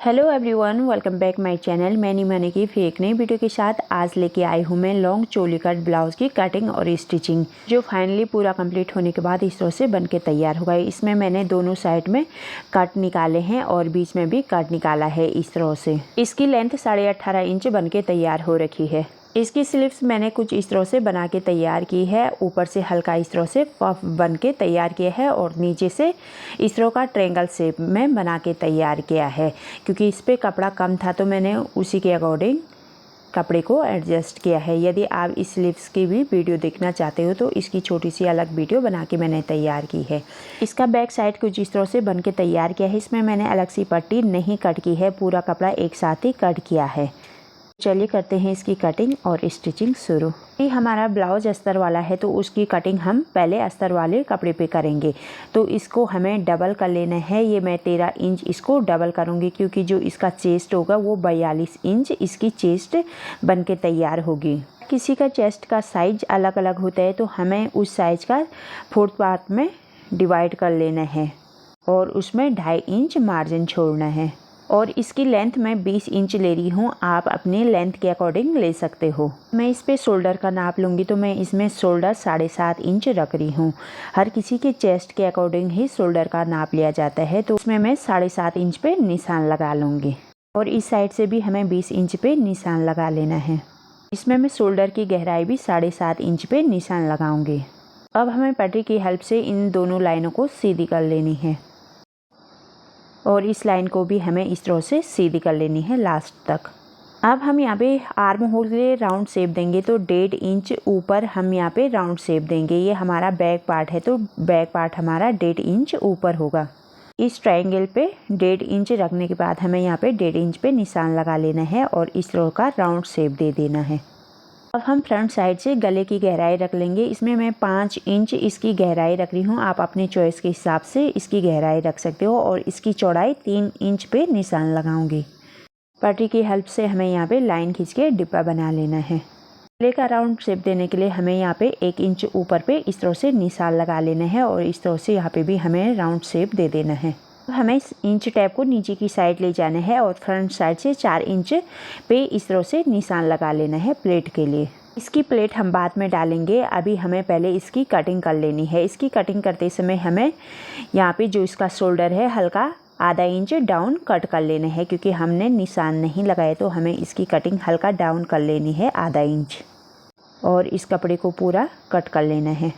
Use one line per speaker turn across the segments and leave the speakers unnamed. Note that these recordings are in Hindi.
Hello everyone, welcome back my channel. मैं निमाने की फिर एक नई वीडियो के साथ आज लेके आई हूँ मैं लॉन्ग चोली कट ब्लाउज़ की कटिंग और स्टिचिंग, जो फाइनली पूरा कंप्लीट होने के बाद इस तरह से बन के तैयार होगा। इसमें मैंने दोनों साइड में कट निकाले हैं और बीच में भी कट निकाला है इस तरह से। इसकी लेंथ 18.5 इंच बन के तैयार हो रखी है। इसकी स्लीव्स मैंने कुछ इस तरह से बना के तैयार की है। ऊपर से हल्का इस तरह से पफ बन के तैयार किया है और नीचे से इस तरह का ट्रायंगल शेप में बना के तैयार किया है। क्योंकि इस पे कपड़ा कम था तो मैंने उसी के अकॉर्डिंग कपड़े को एडजस्ट किया है। यदि आप इस स्लीव्स की भी वीडियो देखना चाहते हो तो इसकी छोटी सी अलग वीडियो बना के मैंने तैयार की है। इसका बैक साइड कुछ इस तरह से बन के तैयार किया है। इसमें मैंने अलग सी पट्टी नहीं कट की है, पूरा कपड़ा एक साथ ही कट किया है। चलिए करते हैं इसकी कटिंग और स्टिचिंग शुरू। ये हमारा ब्लाउज अस्तर वाला है तो उसकी कटिंग हम पहले अस्तर वाले कपड़े पे करेंगे। तो इसको हमें डबल कर लेना है। ये मैं 13 इंच इसको डबल करूँगी क्योंकि जो इसका चेस्ट होगा वो 42 इंच इसकी चेस्ट बन के तैयार होगी। किसी का चेस्ट का साइज अलग अलग होता है तो हमें उस साइज का 4th पार्ट में डिवाइड कर लेना है और उसमें 2.5 इंच मार्जिन छोड़ना है। और इसकी लेंथ मैं 20 इंच ले रही हूँ, आप अपने लेंथ के अकॉर्डिंग ले सकते हो। मैं इस पे शोल्डर का नाप लूँगी तो मैं इसमें शोल्डर 7.5 इंच रख रही हूँ। हर किसी के चेस्ट के अकॉर्डिंग ही शोल्डर का नाप लिया जाता है, तो उसमें मैं 7.5 इंच पे निशान लगा लूँगी। और इस साइड से भी हमें 20 इंच पे निशान लगा लेना है। इसमें मैं शोल्डर की गहराई भी 7.5 इंच पे निशान लगाऊँगी। अब हमें पट्टी की हेल्प से इन दोनों लाइनों को सीधी कर लेनी है और इस लाइन को भी हमें इस तरह से सीधी कर लेनी है लास्ट तक। अब हम यहाँ पे आर्म होल के लिए राउंड शेप देंगे तो 1.5 इंच ऊपर हम यहाँ पे राउंड शेप देंगे। ये हमारा बैक पार्ट है तो बैक पार्ट हमारा 1.5 इंच ऊपर होगा। इस ट्रायंगल पे 1.5 इंच रखने के बाद हमें यहाँ पे 1.5 इंच पे निशान लगा लेना है और इस तरह का राउंड शेप दे देना है। अब हम फ्रंट साइड से गले की गहराई रख लेंगे। इसमें मैं 5 इंच इसकी गहराई रख रही हूँ, आप अपने चॉइस के हिसाब से इसकी गहराई रख सकते हो। और इसकी चौड़ाई 3 इंच पे निशान लगाऊंगी। पट्टी की हेल्प से हमें यहाँ पे लाइन खींच के डिब्बा बना लेना है। गले का राउंड शेप देने के लिए हमें यहाँ पे 1 इंच ऊपर पे इस तरह से निशान लगा लेना है और इस तरह से यहाँ पे भी हमें राउंड शेप दे देना है। हमें इस इंच टैप को नीचे की साइड ले जाना है और फ्रंट साइड से 4 इंच पे इस तरह से निशान लगा लेना है प्लेट के लिए। इसकी प्लेट हम बाद में डालेंगे, अभी हमें पहले इसकी कटिंग कर लेनी है। इसकी कटिंग करते समय हमें यहाँ पे जो इसका शोल्डर है हल्का आधा इंच डाउन कट कर लेना है, क्योंकि हमने निशान नहीं लगाए तो हमें इसकी कटिंग हल्का डाउन कर लेनी है आधा इंच। और इस कपड़े को पूरा कट कर लेना है।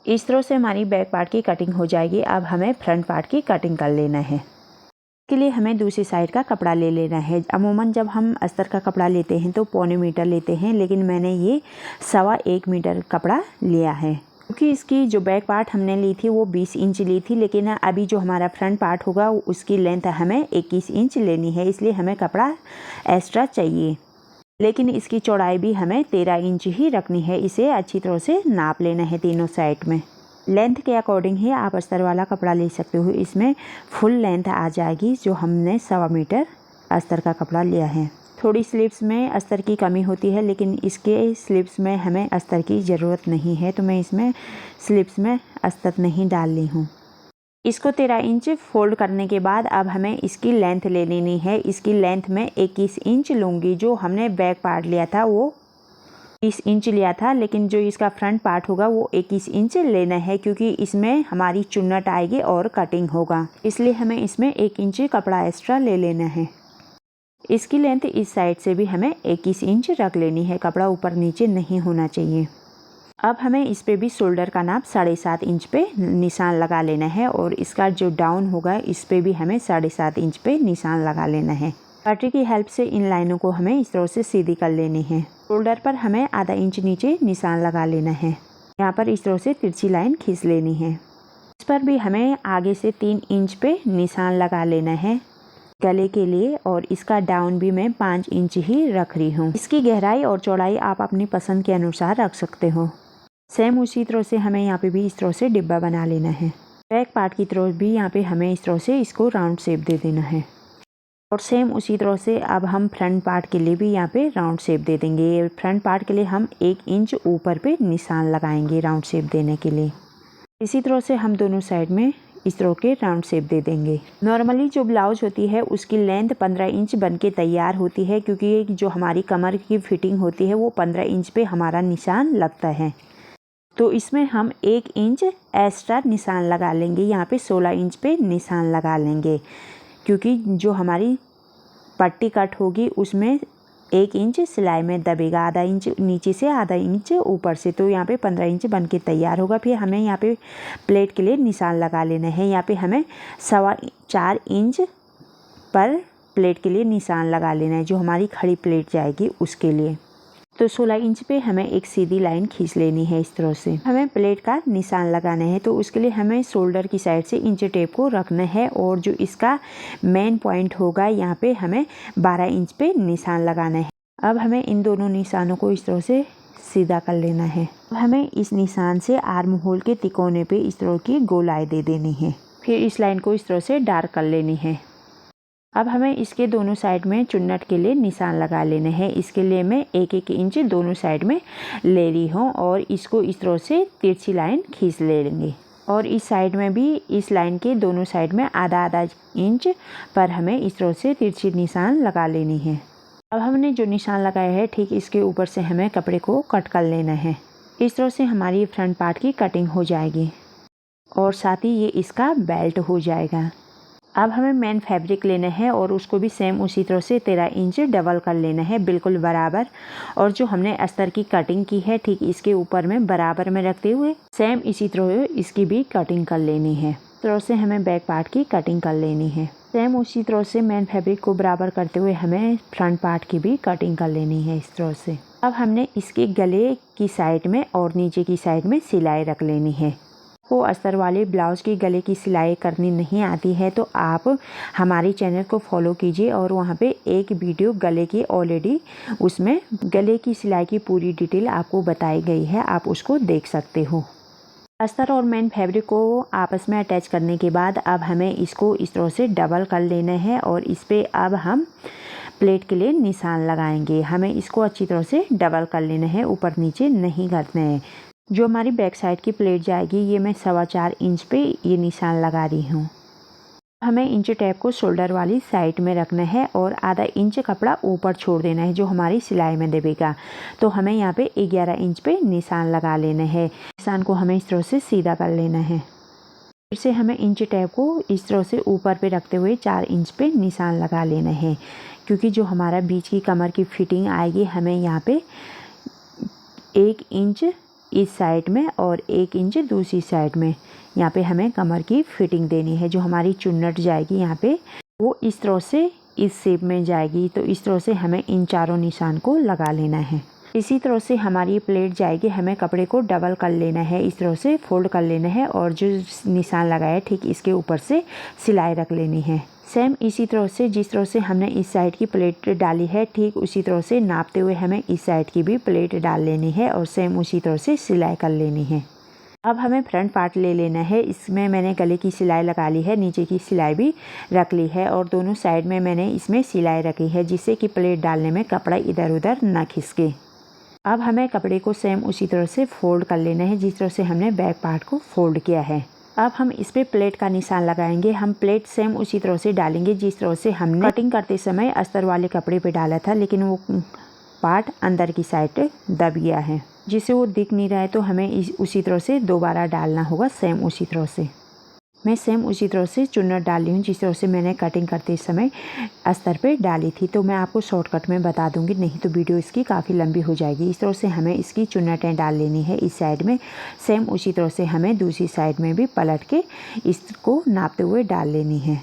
इस तरह से हमारी बैक पार्ट की कटिंग हो जाएगी। अब हमें फ्रंट पार्ट की कटिंग कर लेना है। इसके लिए हमें दूसरी साइड का कपड़ा ले लेना है। अमूमन जब हम अस्तर का कपड़ा लेते हैं तो 0.25 मीटर लेते हैं, लेकिन मैंने ये 1.25 मीटर कपड़ा लिया है। क्योंकि इसकी जो बैक पार्ट हमने ली थी वो 20 इंच ली थी, लेकिन अभी जो हमारा फ्रंट पार्ट होगा उसकी लेंथ हमें 21 इंच लेनी है, इसलिए हमें कपड़ा एक्स्ट्रा चाहिए। लेकिन इसकी चौड़ाई भी हमें 13 इंच ही रखनी है। इसे अच्छी तरह से नाप लेना है तीनों साइड में। लेंथ के अकॉर्डिंग ही आप अस्तर वाला कपड़ा ले सकते हो। इसमें फुल लेंथ आ जाएगी जो हमने 1.25 मीटर अस्तर का कपड़ा लिया है। थोड़ी स्लीव्स में अस्तर की कमी होती है, लेकिन इसके स्लीव्स में हमें अस्तर की ज़रूरत नहीं है, तो मैं इसमें स्लीव्स में अस्तर नहीं डाल ली हूँ। इसको 13 इंच फोल्ड करने के बाद अब हमें इसकी लेंथ ले लेनी है। इसकी लेंथ में 21 इंच लूँगी। जो हमने बैक पार्ट लिया था वो 20 इंच लिया था, लेकिन जो इसका फ्रंट पार्ट होगा वो 21 इंच लेना है, क्योंकि इसमें हमारी चुन्नट आएगी और कटिंग होगा, इसलिए हमें इसमें 1 इंच कपड़ा एक्स्ट्रा ले लेना है। इसकी लेंथ इस साइड से भी हमें 21 इंच रख लेनी है, कपड़ा ऊपर नीचे नहीं होना चाहिए। अब हमें इस पे भी शोल्डर का नाप 7.5 इंच पे निशान लगा लेना है और इसका जो डाउन होगा इस पे भी हमें 7.5 इंच पे निशान लगा लेना है। पट्टी की हेल्प से इन लाइनों को हमें इस तरह से सीधी कर लेनी है। शोल्डर पर हमें आधा इंच नीचे निशान लगा लेना है। यहाँ पर इस तरह से तिरछी लाइन खींच लेनी है। इस पर भी हमें आगे से 3 इंच पे निशान लगा लेना है गले के लिए, और इसका डाउन भी मैं 5 इंच ही रख रही हूँ। इसकी गहराई और चौड़ाई आप अपनी पसंद के अनुसार रख सकते हो। सेम उसी तरह से हमें यहाँ पे भी इस तरह से डिब्बा बना लेना है। बैक पार्ट की तरफ भी यहाँ पे हमें इस तरह से इसको राउंड शेप दे देना है। और सेम उसी तरह से अब हम फ्रंट पार्ट के लिए भी यहाँ पे राउंड शेप दे देंगे। फ्रंट पार्ट के लिए हम 1 इंच ऊपर पे निशान लगाएंगे राउंड शेप देने के लिए। इसी तरह से हम दोनों साइड में इस तरह के राउंड शेप दे देंगे। नॉर्मली जो ब्लाउज होती है उसकी लेंथ 15 इंच बन के तैयार होती है, क्योंकि जो हमारी कमर की फिटिंग होती है वो 15 इंच पे हमारा निशान लगता है। तो इसमें हम 1 इंच एक्स्ट्रा निशान लगा लेंगे। यहाँ पे 16 इंच पे निशान लगा लेंगे, क्योंकि जो हमारी पट्टी कट होगी उसमें 1 इंच सिलाई में दबेगा, आधा इंच नीचे से आधा इंच ऊपर से। तो यहाँ पे 15 इंच बन के तैयार होगा। फिर हमें यहाँ पे प्लेट के लिए निशान लगा लेना है। यहाँ पे हमें 4.25 इंच पर प्लेट के लिए निशान लगा लेना है, जो हमारी खड़ी प्लेट जाएगी उसके लिए। तो 16 इंच पे हमें एक सीधी लाइन खींच लेनी है। इस तरह से हमें प्लेट का निशान लगाना है। तो उसके लिए हमें शोल्डर की साइड से इंच टेप को रखना है, और जो इसका मेन पॉइंट होगा यहाँ पे हमें 12 इंच पे निशान लगाना है। अब हमें इन दोनों निशानों को इस तरह से सीधा कर लेना है। हमें इस निशान से आर्म होल के तिकोने पे इस तरह की गोलाई दे देनी है। फिर इस लाइन को इस तरह से डार्क कर लेनी है। अब हमें इसके दोनों साइड में चुन्नट के लिए निशान लगा लेने हैं। इसके लिए मैं 1-1 इंच दोनों साइड में ले रही हूँ, और इसको इस तरह से तिरछी लाइन खींच ले लेंगे। और इस साइड में भी इस लाइन के दोनों साइड में आधा इंच पर हमें इस तरह से तिरछी निशान लगा लेनी है। अब हमने जो निशान लगाया है ठीक इसके ऊपर से हमें कपड़े को कट कर लेना है। इस तरह से हमारी फ्रंट पार्ट की कटिंग हो जाएगी, और साथ ही ये इसका बेल्ट हो जाएगा। अब हमें मेन फैब्रिक लेना है, और उसको भी सेम उसी तरह से 13 इंच डबल कर लेना है, बिल्कुल बराबर। और जो हमने अस्तर की कटिंग की है ठीक इसके ऊपर में बराबर में रखते हुए सेम इसी तरह इसकी भी कटिंग कर लेनी है। इस तरह से हमें बैक पार्ट की कटिंग कर लेनी है। सेम उसी तरह से मेन फैब्रिक को बराबर करते हुए हमें फ्रंट पार्ट की भी कटिंग कर लेनी है इस तरह से। अब हमने इसके गले की साइड में और नीचे की साइड में सिलाई रख लेनी है। को अस्तर वाले ब्लाउज की गले की सिलाई करनी नहीं आती है तो आप हमारे चैनल को फॉलो कीजिए, और वहाँ पे एक वीडियो गले की ऑलरेडी उसमें गले की सिलाई की पूरी डिटेल आपको बताई गई है, आप उसको देख सकते हो। अस्तर और मेन फैब्रिक को आपस में अटैच करने के बाद अब हमें इसको इस तरह से डबल कर लेना है, और इस पर अब हम प्लेट के लिए निशान लगाएंगे। हमें इसको अच्छी तरह से डबल कर लेना है, ऊपर नीचे नहीं करना है। जो हमारी बैक साइड की प्लेट जाएगी ये मैं 4.25 इंच पे ये निशान लगा रही हूँ। हमें इंच टेप को शोल्डर वाली साइड में रखना है, और आधा इंच कपड़ा ऊपर छोड़ देना है जो हमारी सिलाई में दबेगा। तो हमें यहाँ पे 11 इंच पे निशान लगा लेना है। निशान को हमें इस तरह से सीधा कर लेना है। फिर से हमें इंच टेप को इस तरह से ऊपर पे रखते हुए 4 इंच पे निशान लगा लेना है, क्योंकि जो हमारा बीच की कमर की फिटिंग आएगी हमें यहाँ पे 1 इंच इस साइड में और 1 इंच दूसरी साइड में यहाँ पे हमें कमर की फिटिंग देनी है। जो हमारी चुन्नट जाएगी यहाँ पे वो इस तरह से इस शेप में जाएगी। तो इस तरह से हमें इन चारों निशान को लगा लेना है। इसी तरह से हमारी प्लेट जाएगी, हमें कपड़े को डबल कर लेना है, इस तरह से फोल्ड कर लेना है, और जो निशान लगाया है ठीक इसके ऊपर से सिलाई रख लेनी है। सेम इसी तरह से जिस तरह से हमने इस साइड की प्लेट डाली है ठीक उसी तरह से नापते हुए हमें इस साइड की भी प्लेट डाल लेनी है, और सेम उसी तरह से सिलाई कर लेनी है। अब हमें फ्रंट पार्ट ले लेना है। इसमें मैंने गले की सिलाई लगा ली है, नीचे की सिलाई भी रख ली है, और दोनों साइड में मैंने इसमें सिलाई रखी है जिससे कि प्लेट डालने में कपड़ा इधर उधर ना खिसके। अब हमें कपड़े को सेम उसी तरह से फोल्ड कर लेना है जिस तरह से हमने बैक पार्ट को फोल्ड किया है। अब हम इस पे प्लेट का निशान लगाएंगे। हम प्लेट सेम उसी तरह से डालेंगे जिस तरह से हमने कटिंग करते समय अस्तर वाले कपड़े पे डाला था, लेकिन वो पार्ट अंदर की साइड दब गया है जिससे वो दिख नहीं रहा है। तो हमें उसी तरह से दोबारा डालना होगा, सेम उसी तरह से। मैं सेम उसी तरह से चुन्नट डाल रही हूँ जिस तरह से मैंने कटिंग करते समय अस्तर पे डाली थी। तो मैं आपको शॉर्टकट में बता दूंगी, नहीं तो वीडियो इसकी काफ़ी लंबी हो जाएगी। इस तरह से हमें इसकी चुन्नटें डाल लेनी है इस साइड में। सेम उसी तरह से हमें दूसरी साइड में भी पलट के इसको नापते हुए डाल लेनी है।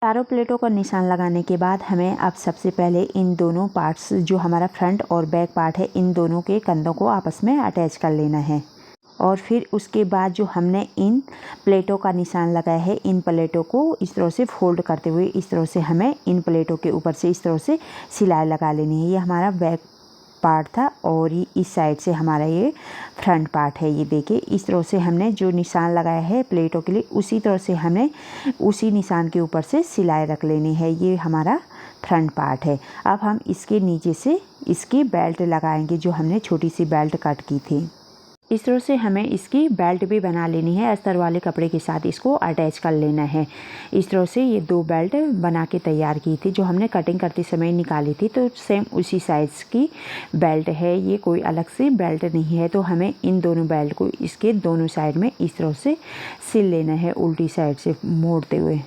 चारों प्लेटों का निशान लगाने के बाद हमें अब सबसे पहले इन दोनों पार्ट्स जो हमारा फ्रंट और बैक पार्ट है इन दोनों के कंधों को आपस में अटैच कर लेना है। और फिर उसके बाद जो हमने इन प्लेटों का निशान लगाया है इन प्लेटों को इस तरह से फोल्ड करते हुए इस तरह से हमें इन प्लेटों के ऊपर से इस तरह से सिलाई लगा लेनी है। ये हमारा बैक पार्ट था और इस साइड से हमारा ये फ्रंट पार्ट है। ये देखिए इस तरह से हमने जो निशान लगाया है प्लेटों के लिए उसी तरह से हमने उसी निशान के ऊपर से सिलाई रख लेनी है। ये हमारा फ्रंट पार्ट है। अब हम इसके नीचे से इसकी बेल्ट लगाएंगे जो हमने छोटी सी बेल्ट कट की थी। इस तरह से हमें इसकी बेल्ट भी बना लेनी है। अस्तर वाले कपड़े के साथ इसको अटैच कर लेना है। इस तरह से ये 2 बेल्ट बना के तैयार की थी, जो हमने कटिंग करते समय निकाली थी, तो सेम उसी साइज़ की बेल्ट है, ये कोई अलग से बेल्ट नहीं है। तो हमें इन दोनों बेल्ट को इसके दोनों साइड में इस तरह से सिल लेना है, उल्टी साइड से मोड़ते हुए।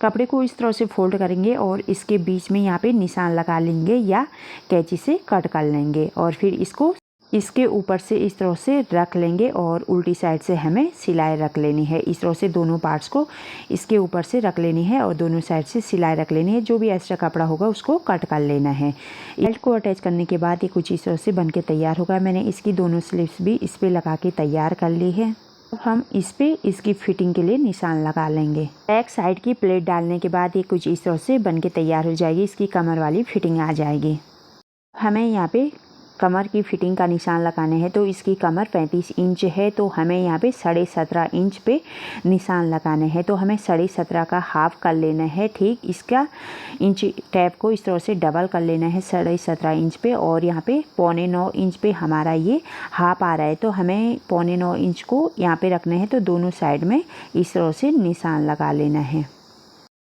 कपड़े को इस तरह से फोल्ड करेंगे और इसके बीच में यहाँ पे निशान लगा लेंगे या कैंची से कट कर लेंगे और फिर इसको इसके ऊपर से इस तरह से रख लेंगे और उल्टी साइड से हमें सिलाई रख लेनी है। इस तरह से दोनों पार्ट्स को इसके ऊपर से रख लेनी है और दोनों साइड से सिलाई रख लेनी है। जो भी एक्स्ट्रा कपड़ा होगा उसको कट कर लेना है। बेल्ट को अटैच करने के बाद ये कुछ इस तरह से बन के तैयार होगा। मैंने इसकी दोनों स्लीव्स भी इस पर लगा के तैयार कर ली है। अब हम इस पे इसकी फिटिंग के लिए निशान लगा लेंगे। बैक साइड की प्लेट डालने के बाद ये कुछ इस तरह से बन के तैयार हो जाएगी। इसकी कमर वाली फिटिंग आ जाएगी। हमें यहाँ पे कमर की फिटिंग का निशान लगाने हैं। तो इसकी कमर 35 इंच है, तो हमें यहाँ पे 17.5 इंच पे निशान लगाने हैं। तो हमें 17.5 का हाफ कर लेना है। ठीक इसका इंच टैप को इस तरह से डबल कर लेना है 17.5 इंच पे और यहाँ पे 8.25 इंच पे हमारा ये हाफ आ रहा है। तो हमें 8.25 इंच को यहाँ पे रखना है। तो दोनों साइड में इस तरह से निशान लगा लेना है।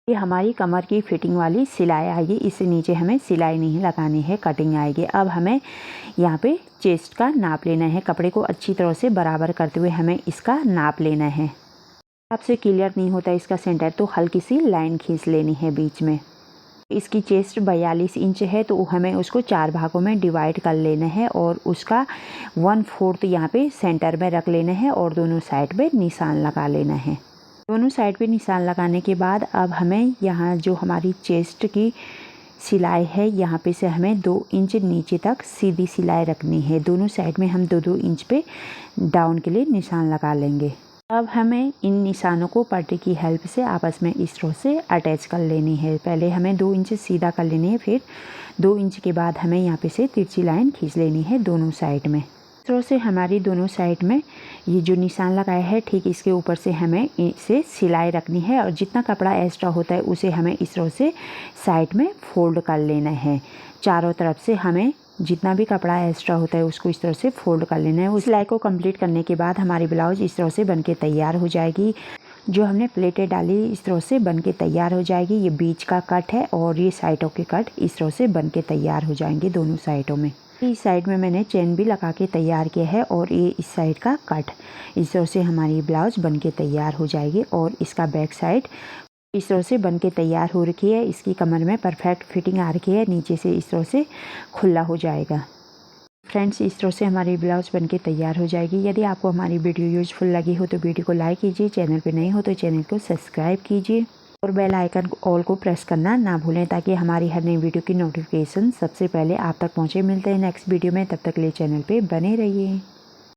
ये हमारी कमर की फिटिंग वाली सिलाई आएगी। इससे नीचे हमें सिलाई नहीं लगानी है, कटिंग आएगी। अब हमें यहाँ पे चेस्ट का नाप लेना है। कपड़े को अच्छी तरह से बराबर करते हुए हमें इसका नाप लेना है। आपसे क्लियर नहीं होता इसका सेंटर, तो हल्की सी लाइन खींच लेनी है बीच में। इसकी चेस्ट 42 इंच है, तो हमें उसको 4 भागों में डिवाइड कर लेना है और उसका 1/4 यहाँ पे सेंटर में रख लेना है और दोनों साइड पे निशान लगा लेना है। दोनों साइड पे निशान लगाने के बाद अब हमें यहाँ जो हमारी चेस्ट की सिलाई है, यहाँ पे से हमें 2 इंच नीचे तक सीधी सिलाई रखनी है। दोनों साइड में हम 2-2 इंच पे डाउन के लिए निशान लगा लेंगे। अब हमें इन निशानों को पट्टी की हेल्प से आपस में इस तरह से अटैच कर लेनी है। पहले हमें 2 इंच सीधा कर लेनी है, फिर 2 इंच के बाद हमें यहाँ पे से तिरछी लाइन खींच लेनी है दोनों साइड में। इस तरह से हमारी दोनों साइड में ये जो निशान लगाया है, ठीक इसके ऊपर से हमें इसे सिलाई रखनी है और जितना कपड़ा एक्स्ट्रा होता है उसे हमें इस तरह से साइड में फोल्ड कर लेना है। चारों तरफ से हमें जितना भी कपड़ा एक्स्ट्रा होता है उसको इस तरह से फोल्ड कर लेना है। उस सिलाई को कंप्लीट करने के बाद हमारी ब्लाउज इस तरह से बनके तैयार हो जाएगी। जो हमने प्लेटें डाली इस तरह से बनके तैयार हो जाएगी। ये बीच का कट है और ये साइडों के कट इस तरह से बनके तैयार हो जाएंगे दोनों साइडों में। इस साइड में मैंने चेन भी लगा के तैयार किया है और ये इस साइड का कट। इस तरह से हमारी ब्लाउज बनके तैयार हो जाएगी और इसका बैक साइड इस तरह से बनके तैयार हो रखी है। इसकी कमर में परफेक्ट फिटिंग आ रखी है, नीचे से इस तरह से खुला हो जाएगा। फ्रेंड्स, इस तरह से हमारी ब्लाउज बनके तैयार हो जाएगी। यदि आपको हमारी वीडियो यूजफुल लगी हो तो वीडियो को लाइक कीजिए, चैनल पे नए हो तो चैनल को सब्सक्राइब कीजिए और बेल आइकन ऑल को प्रेस करना ना भूलें, ताकि हमारी हर नई वीडियो की नोटिफिकेशन सबसे पहले आप तक पहुँचे। मिलते हैं नेक्स्ट वीडियो में, तब तक के लिए चैनल पे बने रहिए।